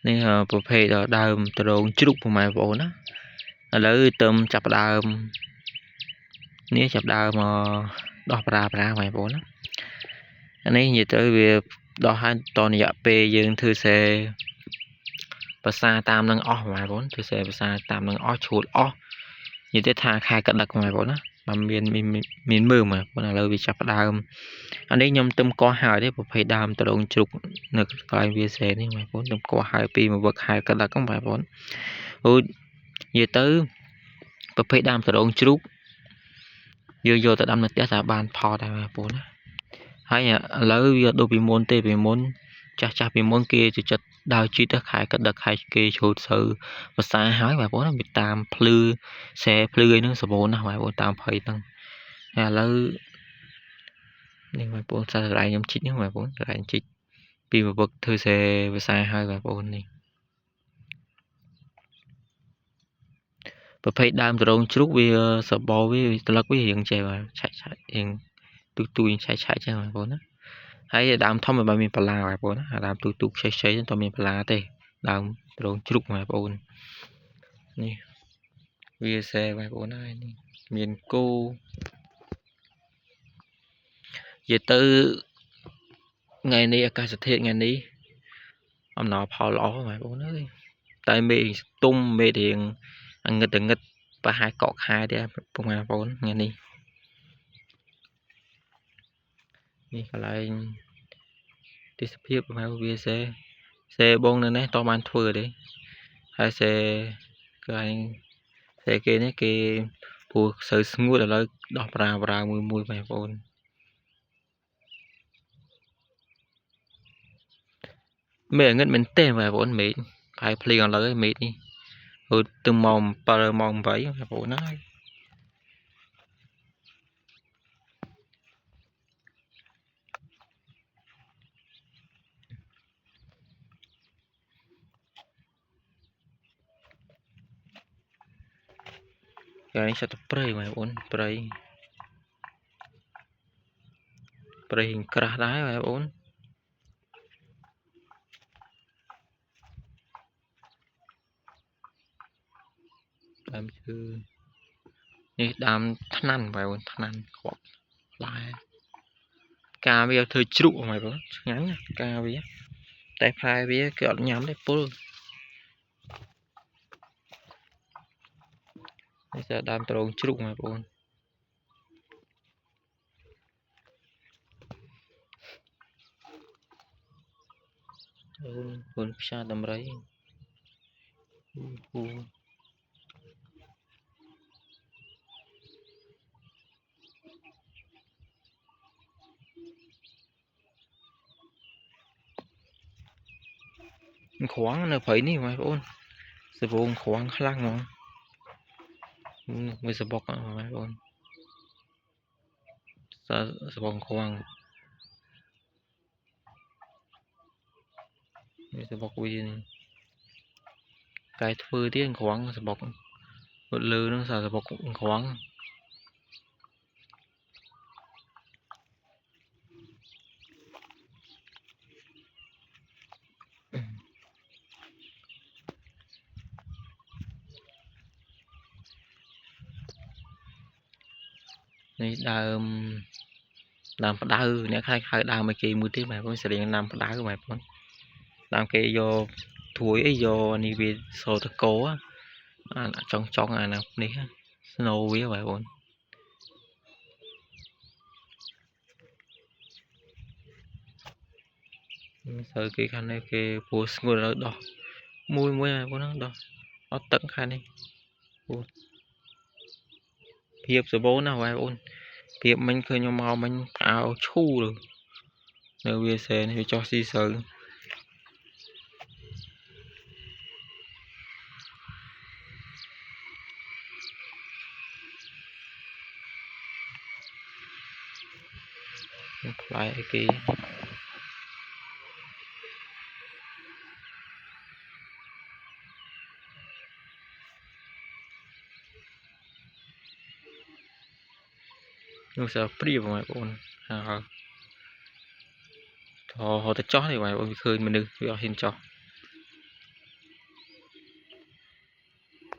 នេះប្រភេទដើមទ្រងជ្រូកប្រហែលបងប្អូនណាឥឡូវទៅចាប់ដើមនេះចាប់ដើមដោះប្រាបងប្អូនណាអានេះនិយាយទៅវាដោះហើយតរយៈពេលយើងធ្វើសេភាសាតាមនឹងអស់បងប្អូនធ្វើសេភាសាតាមនឹងអស់ឈួតអស់និយាយទៅថាខែកដឹកបងប្អូនណាបើមានមើលបងប្អូនឥឡូវវាចាប់ដើមអានេះខ្ញុំទឹមកោះហើយទេប្រភេទដើមទ្រងជ្រូកនៅកន្លែងវាសេនេះបងប្អូនទឹមកោះហើយពីមួយវឹកខែកដឹកបងប្អូនអូនិយាយទៅប្រភេទដើមទ្រងជ្រូកយើងយកទៅដាំនៅផ្ទះថាបានផលដែរបងប្អូនណាហើយឥឡូវវាដូចពីមុនទេពីមុនចាស់ពីមុនគេទៅចិត្តដើរជីតខែកដឹកខែគេឈូតស្រូវភាសាហើយបងប្អូនវាតាមភ្លឺសេភ្លឺអីហ្នឹងសបូនណាបងប្អូនតាមភ័យហ្នឹងហើយឥឡូវនេះបងប្អូនសាររ៉ៃខ្ញុំជីកហ្នឹងបងប្អូនរ៉ៃជីកពីមួយវឹកធ្វើសេភាសាហើយបងប្អូននេះប្រភេទដើមទ្រងជ្រូកវាសបោវាស្លឹកវារៀងចេះបាទឆាច់រៀងទូឆាច់ចឹងបងប្អូនណាហើយដើមធំមិនមានបន្លាបងប្អូនណាដើមទូខ្ចីៗទៅមានបន្លាទេដើមទ្រងជ្រូកបងប្អូននេះវាសេបងប្អូនហើយនេះមានគោនិយាយទៅថ្ងៃនេះអាកាសធាតុថ្ងៃនេះអំណរផលល្អបងប្អូនអើយតែមេស្ទុំមេរៀងងឹតប្រហែលកក់ខែទេបងប្អូនថ្ងៃនេះកន្លែងទេសភាពបងប្អូនវាសេបងនៅនេះតោះបានធ្វើទេហើយសេកន្លែងសេគេនេះគេព្រោះស្រូវស្ងួតឥឡូវដោះប្រាមួយបងប្អូនមេងឹតមែនទេបងប្អូនមេឃប្រហែលភ្លៀងឥឡូវឯមេឃនេះហូតទៅម៉ោង7ម៉ោង8បងប្អូនណាកាយសិតព្រៃបងប្អូនព្រៃក្រាស់ដែរបងប្អូនដើមឈើនេះដើមថ្នាំបងប្អូនថ្នាំខ្វក់ផ្លែការវាធ្វើជ្រូកបងប្អូនឆ្ងាញ់ណាការវាតែផ្លែវាគេអត់ញ៉ាំទេពុលនេះតែដើមទ្រងជ្រូកបងប្អូនអូនផ្សារដំរីខ្វាំងនៅព្រៃនេះបងប្អូនសវងខ្វាំងខ្លាំងហ្មងវាសបុកបងប្អូនសវងខ្វាំងវាសបុកវានេះកាយធ្វើទៀតខ្វាំងសបុកលើនឹងសបុកខ្វាំងនេះដើមផ្ដៅអ្នកហៅដើមឲ្យគេមួយទៀតបងប្អូនសរៀងដើមផ្ដៅបងប្អូនដើមគេយកធួយអីយកនេះវាសូតកោអាចង់អាណានេះស្នូវាបងប្អូនស្រូវគេខាងនេះគេព្រោះស្ងួតហើយដោះមួយបងប្អូនដោះអត់ទឹកខាងនេះភាពសបោណាបងប្អូនភាពមិញឃើញខ្ញុំមកមិញផ្អើឈូនៅវាសេនេះវាចោះស៊ីស្រូវផ្លែអីគេនោះសើព្រាបងប្អូនហើយទៅចោះនេះបងប្អូនឃើញមនុស្សវាអត់ហ៊ានចោះ